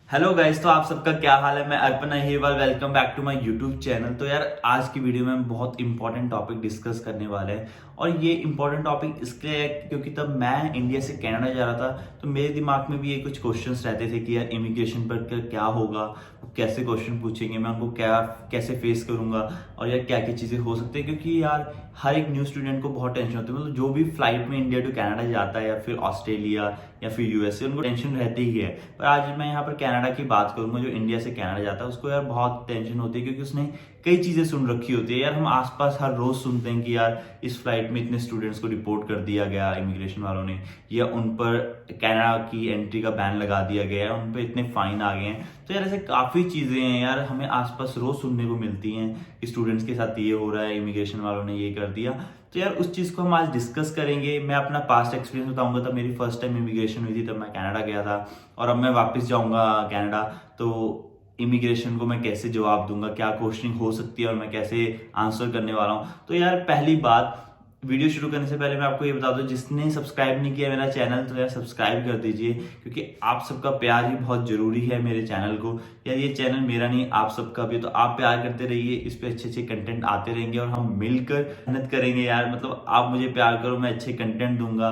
Hello guys, तो आप सबका क्या हाल है। मैं Arpan Ahirwal, welcome back to my YouTube channel. तो यार आज की वीडियो में हम बहुत इंपॉर्टेंट टॉपिक डिस्कस करने वाले हैं। और ये इंपॉर्टेंट टॉपिक इसलिए है क्योंकि तब मैं इंडिया से कनाडा जा रहा था तो मेरे दिमाग में भी ये कुछ क्वेश्चंस रहते थे कि यार इमिग्रेशन पर क्या होगा, कैसे क्वेश्चन पूछेंगे, मैं उनको क्या कैसे फेस करूंगा और यार क्या क्या चीज़ें हो सकती है। क्योंकि यार हर एक न्यू स्टूडेंट को बहुत टेंशन होती है, मतलब जो भी फ्लाइट में इंडिया टू कनाडा जाता है या फिर ऑस्ट्रेलिया या फिर यूएसए, उनको टेंशन रहती ही है। पर आज मैं यहाँ पर कनाडा की बात करूंगा। जो इंडिया से कनाडा जाता है उसको यार बहुत टेंशन होती है क्योंकि उसने कई चीजें सुन रखी होती है। यार हम आसपास हर रोज सुनते हैं कि यार इस फ्लाइट में इतने स्टूडेंट्स को रिपोर्ट कर दिया गया इमिग्रेशन वालों ने, या उन पर कनाडा की एंट्री का बैन लगा दिया गया है, उन पर इतने फाइन आ गए हैं। तो यार ऐसे काफी चीजें हैं यार, हमें आसपास रोज सुनने को मिलती हैं कि स्टूडेंट्स के साथ ये हो रहा है, इमिग्रेशन वालों ने ये कर दिया। तो यार उस चीज को हम आज डिस्कस करेंगे। मैं अपना पास्ट एक्सपीरियंस बताऊंगा। तब मेरी फर्स्ट टाइम इमिग्रेशन हुई थी, तब मैं कनाडा गया था और अब मैं वापस जाऊंगा कनाडा। तो इमिग्रेशन को मैं कैसे जवाब दूंगा, क्या क्वेश्चनिंग हो सकती है और मैं कैसे आंसर करने वाला हूँ। तो यार पहली बात, वीडियो शुरू करने से पहले मैं आपको ये बता दूं, जिसने सब्सक्राइब नहीं किया मेरा चैनल तो यार सब्सक्राइब कर दीजिए, क्योंकि आप सबका प्यार ही बहुत जरूरी है मेरे चैनल को। यार ये चैनल मेरा नहीं, आप सबका भी। तो आप प्यार करते रहिए, इस पे अच्छे अच्छे कंटेंट आते रहेंगे और हम मिलकर मेहनत करेंगे यार। मतलब आप मुझे प्यार करो, मैं अच्छे कंटेंट दूंगा।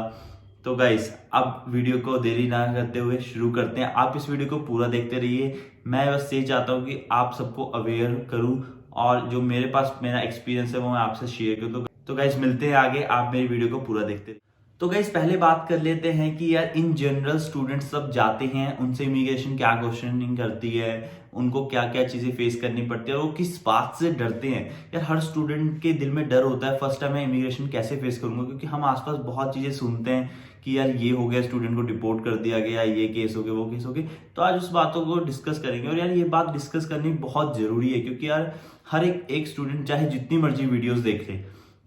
तो गाइस अब वीडियो को देरी ना करते हुए शुरू करते हैं। आप इस वीडियो को पूरा देखते रहिए। मैं बस ये चाहता हूँ कि आप सबको अवेयर करूँ और जो मेरे पास मेरा एक्सपीरियंस है वो मैं आपसे शेयर करूँ। तो गाइस मिलते हैं आगे, आप मेरी वीडियो को पूरा देखते। तो गाइस पहले बात कर लेते हैं कि यार इन जनरल स्टूडेंट्स सब जाते हैं, उनसे इमिग्रेशन क्या क्वेश्चनिंग करती है, उनको क्या क्या चीजें फेस करनी पड़ती है और वो किस बात से डरते हैं। यार हर स्टूडेंट के दिल में डर होता है, फर्स्ट टाइम मैं इमिग्रेशन कैसे फेस करूंगा, क्योंकि हम आसपास बहुत चीजें सुनते हैं कि यार ये हो गया, स्टूडेंट को डिपोर्ट कर दिया गया, ये केस हो गया, वो केस हो गया। तो आज उस बातों को डिस्कस करेंगे और यार ये बात डिस्कस करनी बहुत जरूरी है, क्योंकि यार हर एक स्टूडेंट चाहे जितनी मर्जी वीडियोस देख ले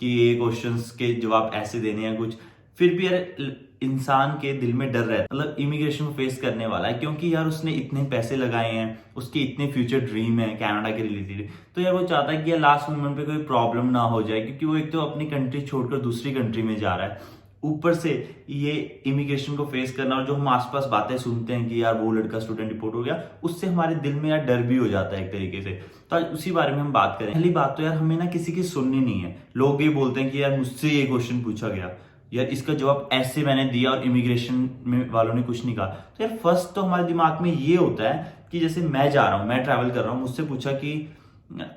कि ये क्वेश्चंस के जवाब ऐसे देने हैं कुछ, फिर भी यार इंसान के दिल में डर रहता है, मतलब इमिग्रेशन फेस करने वाला है, क्योंकि यार उसने इतने पैसे लगाए हैं, उसके इतने फ्यूचर ड्रीम है कनाडा के रिलेटेड। तो यार वो चाहता है कि यार लास्ट मोमेंट पे कोई प्रॉब्लम ना हो जाए, क्योंकि वो एक तो अपनी कंट्री छोड़कर दूसरी कंट्री में जा रहा है, ऊपर से ये इमिग्रेशन को फेस करना। और जो हम आसपास बातें सुनते हैं कि यार वो लड़का स्टूडेंट रिपोर्ट हो गया, उससे हमारे दिल में यार डर भी हो जाता है एक तरीके से। तो आज उसी बारे में हम बात करें। पहली बात तो यार हमें ना किसी की सुननी नहीं है। लोग ये बोलते हैं कि यार मुझसे ये क्वेश्चन पूछा गया, यार इसका जवाब ऐसे मैंने दिया और इमिग्रेशन में वालों ने कुछ नहीं कहा। तो यार फर्स्ट तो हमारे दिमाग में ये होता है कि जैसे मैं जा रहा हूँ, मैं ट्रैवल कर रहा हूँ, मुझसे पूछा कि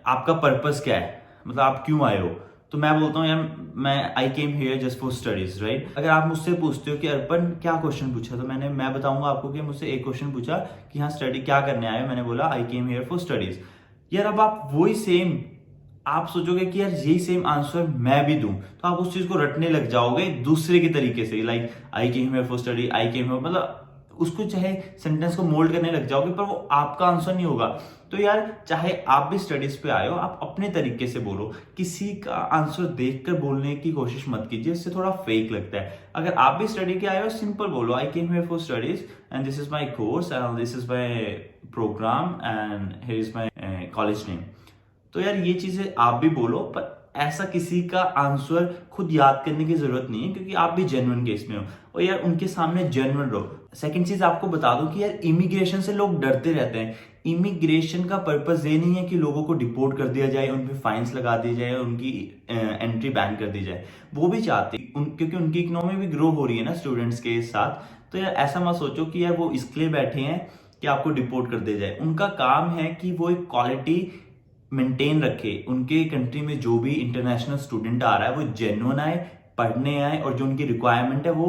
आपका पर्पस क्या है, मतलब आप क्यों आए हो। तो मैं बोलता हूँ यार मैं I came here just for studies, right. अगर आप मुझसे पूछते हो कि अर्पण क्या क्वेश्चन पूछा, तो मैं बताऊंगा आपको कि मुझसे एक क्वेश्चन पूछा कि हाँ स्टडी क्या करने आए हो, मैंने बोला आई केम हियर फॉर स्टडीज। यार अब आप वही सेम आप सोचोगे कि यार यही सेम आंसर मैं भी दूं, तो आप उस चीज को रटने लग जाओगे दूसरे के तरीके से, like I came here for study, I came here, मतलब उसको चाहे सेंटेंस को मोल्ड करने लग जाओगे, पर वो आपका आंसर नहीं होगा। तो यार चाहे आप भी स्टडीज पे आए हो, आप अपने तरीके से बोलो, किसी का आंसर देखकर बोलने की कोशिश मत कीजिए, इससे थोड़ा फेक लगता है। अगर आप भी स्टडी के आए हो, सिंपल बोलो I came here for studies and this is my course and this is my programme and here is my college name. तो यार ये चीजें आप भी बोलो, पर ऐसा किसी का आंसर खुद याद करने की जरूरत नहीं है, क्योंकि आप भी जेन्युइन केस में हो और यार उनके सामने जेन्युइन रहो। सेकंड चीज आपको बता दूं कि यार इमिग्रेशन से लोग डरते रहते हैं। इमिग्रेशन का पर्पस ये नहीं है कि लोगों को डिपोर्ट कर दिया जाए, उन पे फाइन्स लगा दिए जाए, उनकी एंट्री बैन कर दी जाए। वो भी चाहते क्योंकि उनकी इकोनॉमी भी ग्रो हो रही है ना स्टूडेंट्स के साथ। तो यार ऐसा मत सोचो कि यार वो इसलिए बैठे हैं कि आपको डिपोर्ट कर दिया जाए। उनका काम है कि वो एक क्वालिटी मेंटेन रखे, उनके कंट्री में जो भी इंटरनेशनल स्टूडेंट आ रहा है वो जेन्युइन आए, पढ़ने आए, और जो उनकी रिक्वायरमेंट है वो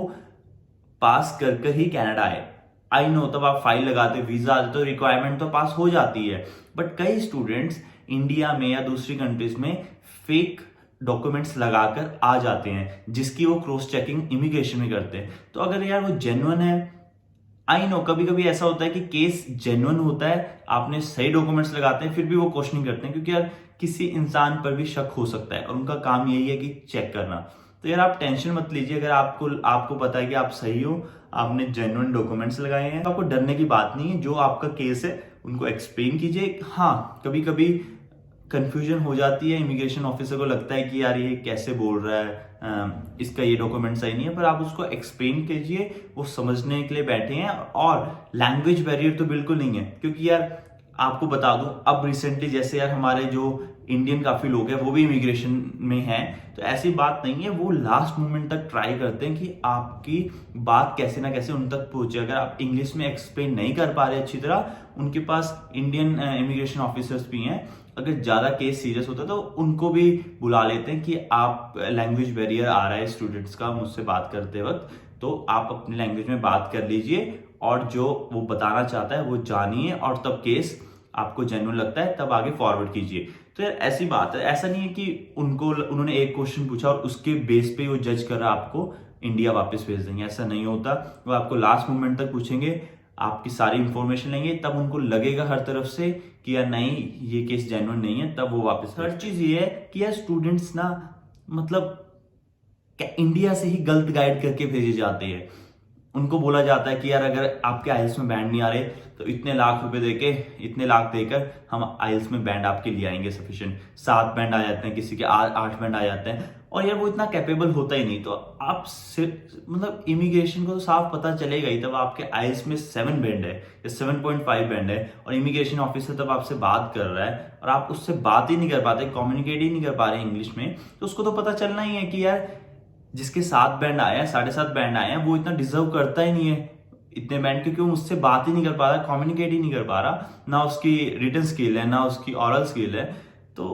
पास कर ही कनाडा आए। आई नो तब आप फाइल लगाते, वीजा आते, तो रिक्वायरमेंट तो पास हो जाती है, बट कई स्टूडेंट्स इंडिया में या दूसरी कंट्रीज में फेक डॉक्यूमेंट्स लगाकर आ जाते हैं, जिसकी वो क्रॉस चेकिंग इमिग्रेशन में करते हैं। तो अगर यार वो जेन्युइन है, आई नो कभी कभी ऐसा होता है कि केस जेन्युइन होता है, आपने सही डॉक्यूमेंट्स लगाते हैं, फिर भी वो क्वेश्चनिंग करते हैं, क्योंकि यार किसी इंसान पर भी शक हो सकता है और उनका काम यही है कि चेक करना। तो यार आप टेंशन मत लीजिए, अगर आपको पता है कि आप सही हो, आपने जेन्युइन डॉक्यूमेंट्स लगाए हैं, तो आपको डरने की बात नहीं है। जो आपका केस है उनको एक्सप्लेन कीजिए। हाँ कभी कभी कंफ्यूजन हो जाती है, इमिग्रेशन ऑफिसर को लगता है कि यार ये कैसे बोल रहा है, इसका ये डॉक्यूमेंट सही नहीं है, पर आप उसको एक्सप्लेन कीजिए, वो समझने के लिए बैठे हैं। और लैंग्वेज बैरियर तो बिल्कुल नहीं है, क्योंकि यार आपको बता दूं, अब रिसेंटली जैसे यार हमारे जो इंडियन काफी लोग हैं वो भी इमिग्रेशन में हैं, तो ऐसी बात नहीं है, वो लास्ट मोमेंट तक ट्राई करते हैं कि आपकी बात कैसे ना कैसे उन तक पहुंचे। अगर आप इंग्लिश में एक्सप्लेन नहीं कर पा रहे अच्छी तरह, उनके पास इंडियन इमिग्रेशन ऑफिसर्स भी हैं, अगर ज्यादा केस सीरियस होता है तो उनको भी बुला लेते हैं कि आप लैंग्वेज बैरियर आ रहा है स्टूडेंट्स का मुझसे बात करते वक्त, तो आप अपनी लैंग्वेज में बात कर लीजिए और जो वो बताना चाहता है वो जानिए, और तब केस आपको जेन्युइन लगता है तब आगे फॉरवर्ड कीजिए। तो यार ऐसी बात है, ऐसा नहीं है कि उन्होंने एक क्वेश्चन पूछा और उसके बेस पे वो जज कर रहा आपको इंडिया वापस भेज देंगे, ऐसा नहीं होता। वो आपको लास्ट मोमेंट तक पूछेंगे, आपकी सारी इंफॉर्मेशन लेंगे, तब उनको लगेगा हर तरफ से कि यार नहीं ये केस जेन्युइन नहीं है, तब वो वापस। हर चीज ये है कि यार स्टूडेंट्स ना मतलब इंडिया से ही गलत गाइड करके भेजे जाते हैं। उनको बोला जाता है कि यार अगर आपके आइल्स में बैंड नहीं आ रहे तो इतने लाख रुपए देके, इतने लाख देकर हम आइल्स में बैंड आपके लिए आएंगे सफिशिएंट। 7 बैंड आ जाते हैं, किसी के 8 बैंड आ जाते हैं, और यार वो इतना कैपेबल होता ही नहीं। तो आप मतलब इमिग्रेशन को तो साफ पता चलेगा ही तब आपके आइल्स में 7 बैंड है या 7.5 बैंड है, और इमिग्रेशन ऑफिसर तब आपसे बात कर रहा है और आप उससे बात ही नहीं कर पाते, कम्युनिकेट ही नहीं कर पा रहे इंग्लिश में, तो उसको तो पता चलना ही है कि यार जिसके 7 बैंड आए हैं, 7.5 बैंड आए हैं, वो इतना डिजर्व करता ही नहीं है इतने बैंड, क्योंकि वो उससे बात ही नहीं कर पा रहा, कम्युनिकेट ही नहीं कर पा रहा, ना उसकी रिटन स्किल है ना उसकी ऑरल स्किल है, तो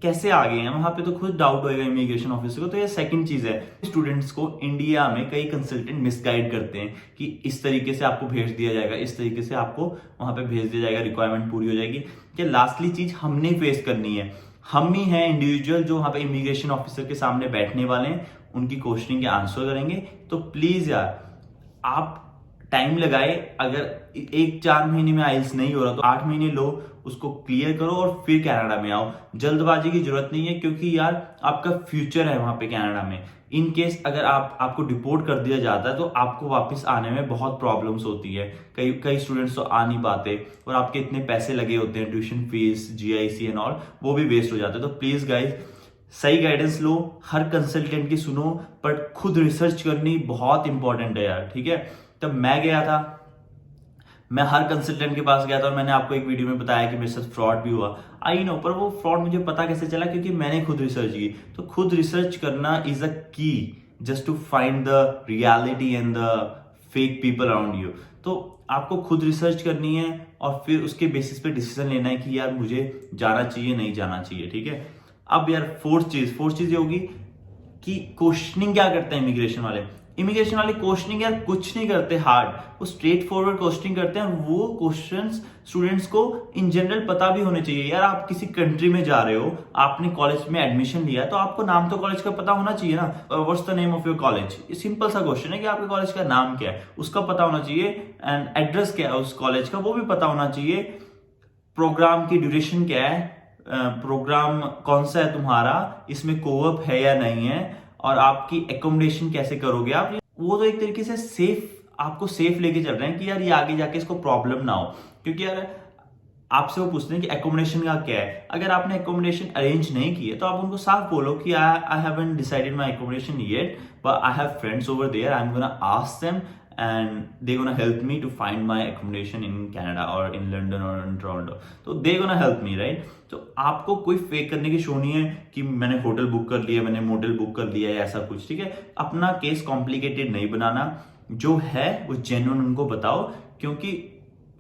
कैसे आ गए हैं वहां पे, तो खुद डाउट होएगा इमिग्रेशन ऑफिसर को। तो ये सेकंड चीज है, स्टूडेंट्स को इंडिया में कई कंसल्टेंट मिसगाइड करते हैं कि इस तरीके से आपको भेज दिया जाएगा, इस तरीके से आपको वहां पे भेज दिया जाएगा, रिक्वायरमेंट पूरी हो जाएगी। कि लास्टली चीज हमने फेस करनी है, हम ही हैं इंडिविजुअल जो वहां पे इमिग्रेशन ऑफिसर के सामने बैठने वाले हैं, उनकी क्वेश्चनिंग के आंसर करेंगे। तो प्लीज यार आप टाइम लगाए, अगर 4 महीने में आइल्स नहीं हो रहा तो 8 महीने लो, उसको क्लियर करो और फिर कनाडा में आओ। जल्दबाजी की जरूरत नहीं है, क्योंकि यार आपका फ्यूचर है वहां पे कनाडा में। इन केस अगर आपको डिपोर्ट कर दिया जाता है तो आपको वापस आने में बहुत प्रॉब्लम्स होती है, कई स्टूडेंट्स तो आ नहीं पाते, और आपके इतने पैसे लगे होते हैं, tuition fees, GIC and all, वो भी वेस्ट हो जाते हैं। तो प्लीज गाइज सही गाइडेंस लो, हर कंसल्टेंट की सुनो, बट खुद रिसर्च करनी बहुत इंपॉर्टेंट है यार, ठीक है। तब मैं गया था, मैं हर कंसल्टेंट के पास गया था, और मैंने आपको एक वीडियो में बताया कि मेरे साथ फ्रॉड भी हुआ, आई नो, पर वो फ्रॉड मुझे पता कैसे चला, क्योंकि मैंने खुद रिसर्च की। तो खुद रिसर्च करना इज अ की just to find the reality and the fake people around you. तो आपको खुद रिसर्च करनी है और फिर उसके बेसिस पे डिसीजन लेना है कि यार मुझे जाना चाहिए नहीं जाना चाहिए, ठीक है। अब यार फोर्थ चीज ये होगी कि क्वेश्चनिंग क्या करते हैं इमिग्रेशन वाले। इमिग्रेशन वाले क्वेश्चनिंग यार कुछ नहीं करते हार्ड, वो स्ट्रेट फॉरवर्ड क्वेश्चनिंग करते हैं। वो क्वेश्चंस स्टूडेंट्स को इन जनरल पता भी होने चाहिए। यार आप किसी कंट्री में जा रहे हो, आपने कॉलेज में एडमिशन लिया, तो आपको नाम तो कॉलेज का पता होना चाहिए ना। What's the name of your college, simple सा क्वेश्चन है कि आपके कॉलेज का नाम क्या है, उसका पता होना चाहिए, एंड एड्रेस क्या है उस कॉलेज का वो भी पता होना चाहिए। प्रोग्राम की ड्यूरेशन क्या है, प्रोग्राम कौन सा है तुम्हारा, इसमें कोऑप है या नहीं है, और आपकी एकोमोडेशन कैसे करोगे आप। वो तो एक तरीके से आपको सेफ लेके चल रहे हैं कि यार ये आगे जाके इसको प्रॉब्लम ना हो। क्योंकि यार आपसे वो पूछते हैं कि एकोमोडेशन का क्या है, अगर आपने एकोमोडेशन अरेंज नहीं की है तो आप उनको साफ बोलो कि I haven't decided my accommodation yet, but I have friends over there, I am gonna ask them and they're gonna help me to find my accommodation in Canada or in London or in Toronto, तो they're gonna help me, right। तो आपको कोई fake करने की show नहीं है कि मैंने होटल बुक कर लिया, मैंने मोटल बुक कर लिया है, ऐसा कुछ, ठीक है। अपना केस कॉम्प्लिकेटेड नहीं बनाना, जो है वो जेन्युइन उनको बताओ, क्योंकि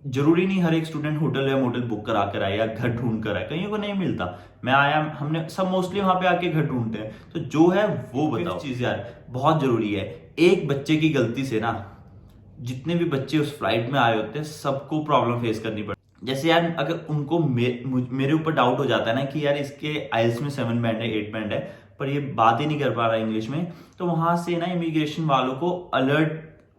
जरूरी नहीं हर एक स्टूडेंट होटल या मोटल बुक करा कर आए या घर ढूंढ कर आए, कईयों को नहीं मिलता। मैं आया, हमने सब मोस्टली वहां पे आके घर ढूंढते हैं, तो जो है वो बताओ। चीज यार बहुत जरूरी है, एक बच्चे की गलती से ना जितने भी बच्चे उस फ्लाइट में आए होते हैं सबको प्रॉब्लम फेस करनी पड़ती। जैसे यार अगर उनको मेरे ऊपर डाउट हो जाता है ना कि यार इसके आइल्स में 7 बैंड है, 8 बैंड है, पर ये बात ही नहीं कर पा रहा इंग्लिश में, तो वहां से ना इमिग्रेशन वालों को अलर्ट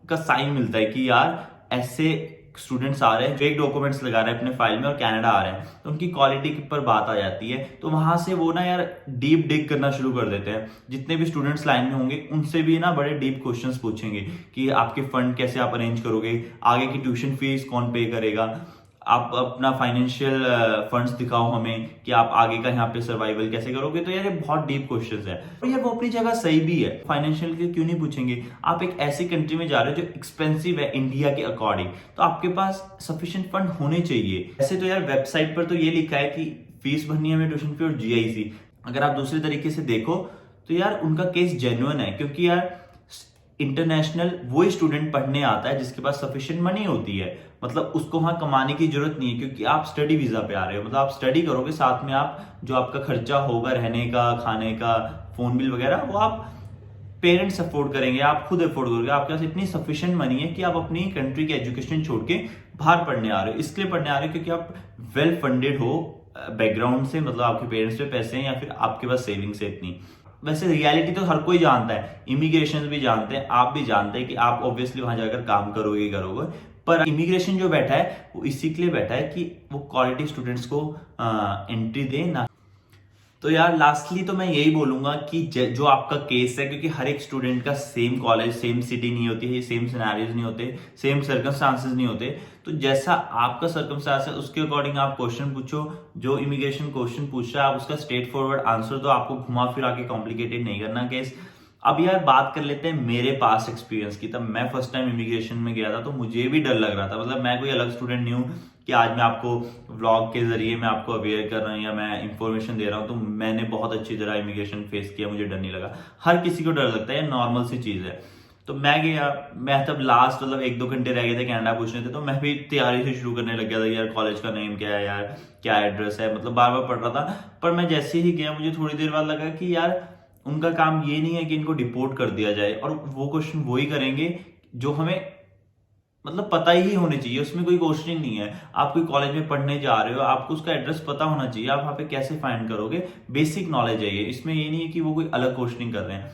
का साइन मिलता है कि यार ऐसे स्टूडेंट्स आ रहे हैं, फेक डॉक्यूमेंट्स लगा रहे हैं अपने फाइल में और कनाडा आ रहे हैं, तो उनकी क्वालिटी पर बात आ जाती है। तो वहां से वो ना यार डीप डिग करना शुरू कर देते हैं। जितने भी स्टूडेंट्स लाइन में होंगे उनसे भी ना बड़े डीप क्वेश्चंस पूछेंगे कि आपके फंड कैसे आप अरेंज करोगे, आगे की ट्यूशन फीस कौन पे करेगा, आप अपना फाइनेंशियल फंड्स दिखाओ हमें कि आप आगे का यहाँ पे सर्वाइवल कैसे करोगे। तो यार ये बहुत डीप क्वेश्चंस है और यार वो अपनी जगह सही भी है। फाइनेंशियल के क्यों नहीं पूछेंगे, आप एक ऐसी कंट्री में जा रहे हो जो एक्सपेंसिव है इंडिया के अकॉर्डिंग, तो आपके पास सफिशिएंट फंड होने चाहिए। ऐसे तो यार वेबसाइट पर तो ये लिखा है कि फीस भरनी है हमें ट्यूशन फी और जीआईसी। अगर आप दूसरे तरीके से देखो तो यार उनका केस जेन्युइन है, क्योंकि यार इंटरनेशनल वो स्टूडेंट पढ़ने आता है जिसके पास सफिशिएंट मनी होती है, मतलब उसको वहां कमाने की जरूरत नहीं है, क्योंकि आप स्टडी वीजा पे आ रहे हो, मतलब आप स्टडी करोगे, साथ में आप जो आपका खर्चा होगा रहने का, खाने का, फोन बिल वगैरह, वो आप पेरेंट्स अफोर्ड करेंगे, आप खुद अफोर्ड करोगे। आपके पास इतनी सफिशिएंट मनी है कि आप अपनी कंट्री की एजुकेशन छोड़ के बाहर पढ़ने आ रहे हो। इसलिए पढ़ने आ रहे हो क्योंकि आप वेल फंडेड हो बैकग्राउंड से, मतलब आपके पेरेंट्स पे पैसे हैं या फिर आपके पास सेविंग्स है इतनी। वैसे रियलिटी तो हर कोई जानता है, इमिग्रेशन भी जानते हैं, आप भी जानते हैं कि आप ऑब्वियसली वहां जाकर काम करोगे करोगे, पर इमिग्रेशन जो बैठा है वो इसी के लिए बैठा है कि वो क्वालिटी स्टूडेंट्स को एंट्री दे ना। तो यार लास्टली तो मैं यही बोलूंगा कि जो आपका केस है, क्योंकि हर एक स्टूडेंट का सेम कॉलेज, सेम सिटी नहीं होती है, सेम सिनेरियोज नहीं होते, सेम सर्कमस्टांसेस नहीं होते, तो जैसा आपका सर्कमस्टांस है उसके अकॉर्डिंग आप क्वेश्चन पूछो। जो इमिग्रेशन क्वेश्चन पूछ रहा है आप उसका स्ट्रेट फॉरवर्ड आंसर दो, आपको घुमा फिरा के कॉम्प्लिकेटेड नहीं करना केस। अब यार बात कर लेते हैं मेरे पास एक्सपीरियंस की। तब मैं फर्स्ट टाइम इमिग्रेशन में गया था तो मुझे भी डर लग रहा था, मतलब मैं कोई अलग स्टूडेंट नहीं हूँ कि आज मैं आपको व्लॉग के जरिए मैं आपको अवेयर कर रहा हूँ या मैं इंफॉर्मेशन दे रहा हूँ। तो मैंने बहुत अच्छी तरह इमिग्रेशन फेस किया, मुझे डर नहीं लगा। हर किसी को डर लगता है, नॉर्मल सी चीज है। तो मैं गया, मैं तब लास्ट मतलब 1-2 घंटे रह गए थे कनाडा पूछने थे, तो मैं भी तैयारी से शुरू करने लग गया था यार कॉलेज का नेम क्या है यार, क्या एड्रेस है, मतलब बार बार पढ़ रहा था। पर मैं जैसे ही गया मुझे थोड़ी देर बाद लगा कि यार उनका काम ये नहीं है कि इनको डिपोर्ट कर दिया जाए, और वो क्वेश्चन वही करेंगे जो हमें मतलब पता ही होने चाहिए, उसमें कोई क्वेश्चन नहीं है। आप कोई कॉलेज में पढ़ने जा रहे हो, आपको उसका एड्रेस पता होना चाहिए, आप वहां पे कैसे फाइंड करोगे, बेसिक नॉलेज है ये। इसमें ये नहीं है कि वो कोई अलग क्वेश्चनिंग कर रहे हैं।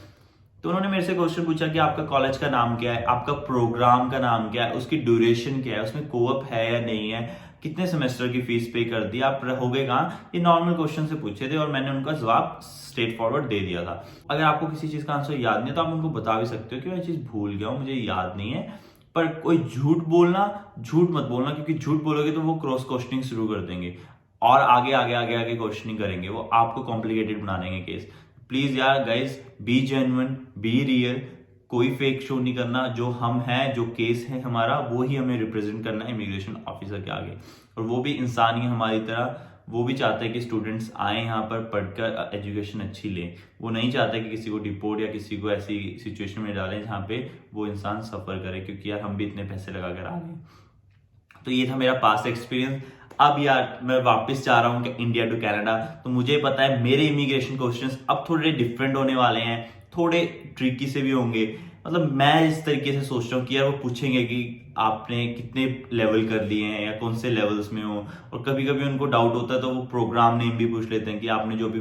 तो उन्होंने मेरे से क्वेश्चन पूछा कि आपका कॉलेज का नाम क्या है, आपका प्रोग्राम का नाम क्या है, उसकी ड्यूरेशन क्या है, उसमें कोअप है या नहीं है, कितने सेमेस्टर की फीस पे कर दी, आप रहोगे कहाँ, ये नॉर्मल क्वेश्चन से पूछे थे और मैंने उनका जवाब स्ट्रेट फॉरवर्ड दे दिया था। अगर आपको किसी चीज का आंसर याद नहीं है तो आप उनको बता भी सकते हो कि मैं चीज भूल गया हूँ, मुझे याद नहीं है। पर कोई झूठ मत बोलना, क्योंकि झूठ बोलोगे तो वो क्रॉस क्वेश्चनिंग शुरू कर देंगे और आगे आगे आगे आगे क्वेश्चनिंग करेंगे, वो आपको कॉम्प्लिकेटेड बना देंगे केस। प्लीज यार guys, B genuine, be real, कोई फेक शो नहीं करना। जो हम हैं, जो केस है हमारा, वो ही हमें रिप्रेजेंट करना है इमिग्रेशन ऑफिसर के आगे। और वो भी इंसान ही हमारी तरह, वो भी चाहते हैं कि स्टूडेंट्स आए यहाँ पर पढ़कर एजुकेशन अच्छी लें। वो नहीं चाहते कि किसी को डिपोर्ट या किसी को ऐसी सिचुएशन में डालें जहाँ पे वो इंसान सफर करे, क्योंकि यार हम भी इतने पैसे लगा कर आ रहे हैं। तो ये था मेरा पास्ट एक्सपीरियंस। अब यार मैं वापस जा रहा हूँ इंडिया टू कनाडा, तो मुझे पता है मेरे इमिग्रेशन क्वेश्चंस अब थोड़े डिफरेंट होने वाले हैं, थोड़े ट्रिकी से भी होंगे। मतलब मैं इस तरीके से सोच रहा हूँ कि यार वो पूछेंगे कि आपने कितने लेवल कर लिए हैं या कौन से लेवल्स में हो, और कभी कभी उनको डाउट होता है तो वो प्रोग्राम नेम भी पूछ लेते हैं कि आपने जो भी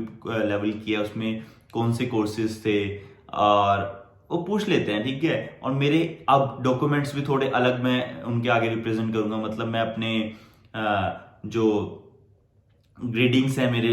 लेवल किया उसमें कौन से कोर्सेज थे, और वो पूछ लेते हैं, ठीक है। और मेरे अब डॉक्यूमेंट्स भी थोड़े अलग मैं उनके आगे रिप्रेजेंट करूंगा, मतलब मैं अपने जो ग्रेडिंग्स है मेरे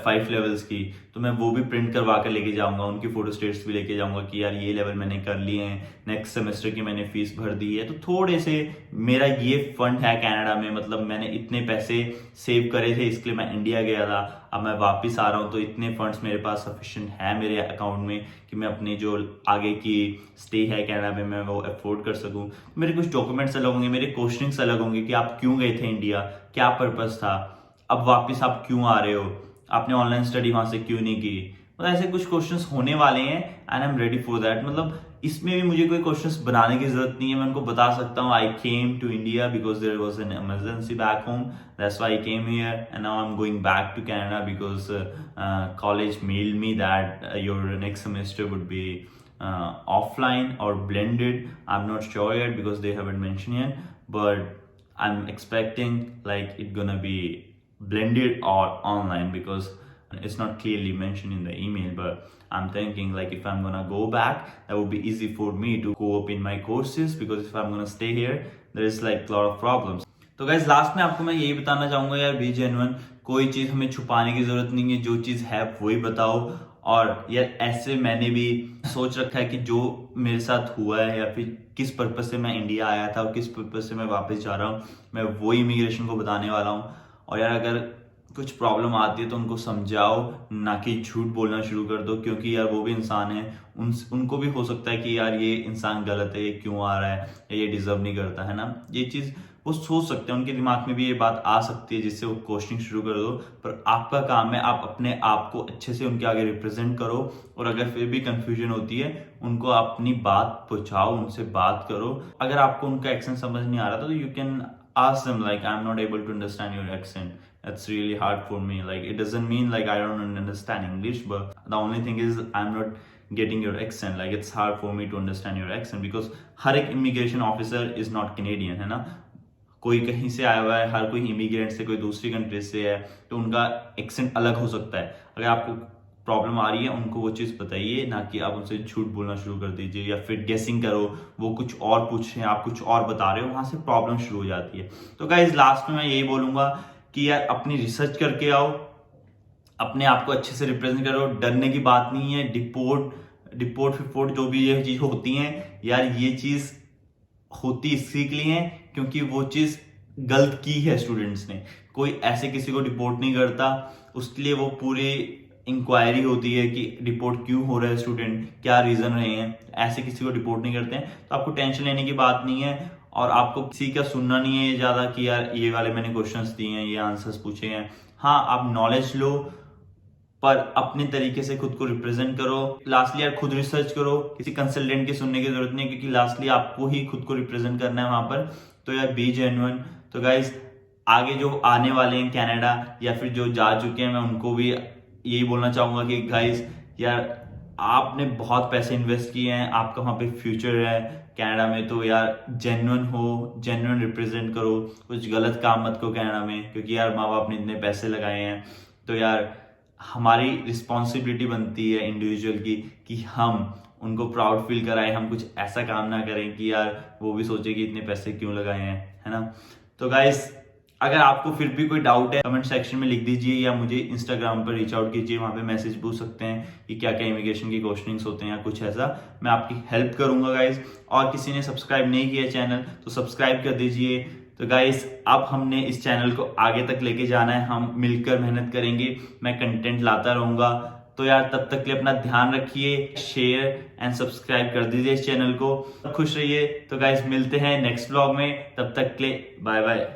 5 लेवल्स की, तो मैं वो भी प्रिंट करवा कर लेके जाऊंगा, उनकी फोटो स्टेट्स भी लेके जाऊंगा कि यार ये लेवल मैंने कर लिए हैं, नेक्स्ट सेमेस्टर की मैंने फीस भर दी है। तो थोड़े से मेरा ये फंड है कनाडा में, मतलब मैंने इतने पैसे सेव करे थे, इसके लिए मैं इंडिया गया था। अब मैं वापस आ रहा हूँ तो इतने फंड्स मेरे पास सफिशिएंट है मेरे अकाउंट में कि मैं अपनी जो आगे की स्टे है कनाडा में मैं वो अफोर्ड कर सकूँ। मेरे कुछ डॉक्यूमेंट्स अलग होंगे, मेरे क्वेश्चंस अलग होंगे कि आप क्यों गए थे इंडिया, क्या पर्पस था, अब वापस आप क्यों आ रहे हो, आपने ऑनलाइन स्टडी वहां से क्यों नहीं की, मतलब ऐसे कुछ क्वेश्चंस होने वाले हैं and I am ready for that. मतलब इसमें भी मुझे कोई क्वेश्चंस बनाने की जरूरत नहीं है, मैं उनको बता सकता हूँ I came to India because there was an emergency back home, that's why I came here and now I am going back to Canada because college mailed me that your next semester would be offline or blended. I'm not sure yet because they haven't mentioned yet, but I'm expecting like it gonna be blended or online because it's not clearly mentioned in the email. But I'm thinking like if I'm gonna go back, that would be easy for me to go up in my courses, because if I'm gonna stay here there is like a lot of problems. तो guys last में आपको मैं यही बताना चाहूंगा यार, B genuine, कोई चीज हमें छुपाने की जरूरत नहीं है, जो चीज है वही बताओ। और यार ऐसे मैंने भी सोच रखा है कि जो मेरे साथ हुआ है या फिर किस पर्पज से मैं इंडिया आया था और किस पर्पज से मैं वापस जा रहा हूँ, मैं वो इमिग्रेशन को बताने वाला हूँ। और यार अगर कुछ प्रॉब्लम आती है तो उनको समझाओ, ना कि झूठ बोलना शुरू कर दो, क्योंकि यार वो भी इंसान है, उनको भी हो सकता है कि यार ये इंसान गलत है, ये क्यों आ रहा है या ये डिजर्व नहीं करता है ना। ये चीज वो सोच सकते हैं, उनके दिमाग में भी ये बात आ सकती है जिससे वो क्वेश्चनिंग शुरू कर दो। पर आपका काम है आप अपने आप को अच्छे से उनके आगे रिप्रेजेंट करो, और अगर फिर भी कंफ्यूजन होती है उनको अपनी बात पहुंचाओ, उनसे बात करो। अगर आपको उनका एक्सेंट समझ नहीं आ रहा था तो you can ask them like I'm not able to understand your accent, that's really hard for me, like it doesn't mean like I don't understand English, but the only thing is I'm not getting your accent, like it's hard for me to understand your accent because हर एक immigration officer is not Canadian है ना, कोई कहीं से आया हुआ है, हर कोई इमिग्रेंट से, कोई दूसरी कंट्री से है, तो उनका एक्सेंट अलग हो सकता है। अगर आपको प्रॉब्लम आ रही है उनको वो चीज़ बताइए, ना कि आप उनसे झूठ बोलना शुरू कर दीजिए या फिर गेसिंग करो, वो कुछ और पूछ रहे हैं आप कुछ और बता रहे हो, वहां से प्रॉब्लम शुरू हो जाती है। तो गाइस लास्ट में मैं यही बोलूंगा कि यार अपनी रिसर्च करके आओ, अपने आप को अच्छे से रिप्रेजेंट करो, डरने की बात नहीं है। डिपोर्ट फिपोर्ट जो भी ये चीज होती है यार, ये चीज होती इसी के लिए है क्योंकि वो चीज गलत की है स्टूडेंट्स ने। कोई ऐसे किसी को डिपोर्ट नहीं करता, उसके लिए वो पूरी इंक्वायरी होती है कि डिपोर्ट क्यों हो रहा है स्टूडेंट, क्या रीजन रहे हैं। ऐसे किसी को डिपोर्ट नहीं करते हैं, तो आपको टेंशन लेने की बात नहीं है और आपको किसी का सुनना नहीं है ज्यादा कि यार ये वाले मैंने क्वेश्चंस दिए हैं, ये आंसर्स पूछे हैं। हाँ आप नॉलेज लो पर अपने तरीके से खुद को रिप्रेजेंट करो। लास्टली यार खुद रिसर्च करो, किसी कंसल्टेंट की सुनने की जरूरत नहीं है क्योंकि लास्टली आपको ही खुद को रिप्रेजेंट करना है वहां पर। तो यार बी जेन्युइन। तो गाइज आगे जो आने वाले हैं कनाडा या फिर जो जा चुके हैं, मैं उनको भी यही बोलना चाहूंगा कि गाइज यार आपने बहुत पैसे इन्वेस्ट किए हैं, आपका वहां पे फ्यूचर है कनाडा में, तो यार जेन्युइन हो, जेन्युइन रिप्रेजेंट करो, कुछ गलत काम मत करो कनाडा में, क्योंकि यार माँ बाप ने इतने पैसे लगाए हैं। तो यार हमारी रिस्पॉन्सिबिलिटी बनती है इंडिविजुअल की कि हम उनको प्राउड फील कराएं, हम कुछ ऐसा काम ना करें कि यार वो भी सोचे कि इतने पैसे क्यों लगाए हैं, है ना। तो गाइस अगर आपको फिर भी कोई डाउट है कमेंट सेक्शन में लिख दीजिए या मुझे इंस्टाग्राम पर रीच आउट कीजिए, वहां पे मैसेज पूछ सकते हैं कि क्या क्या इमिग्रेशन की क्वेश्चनिंग्स होते हैं या कुछ ऐसा, मैं आपकी हेल्प करूंगा गाइस। और किसी ने सब्सक्राइब नहीं किया चैनल तो सब्सक्राइब कर दीजिए। तो गाइस अब हमने इस चैनल को आगे तक लेके जाना है, हम मिलकर मेहनत करेंगे, मैं कंटेंट लाता रहूंगा। तो यार तब तक के लिए अपना ध्यान रखिए, शेयर एंड सब्सक्राइब कर दीजिए इस चैनल को। खुश रहिए। तो गाइस मिलते हैं नेक्स्ट व्लॉग में, तब तक के लिए बाय बाय।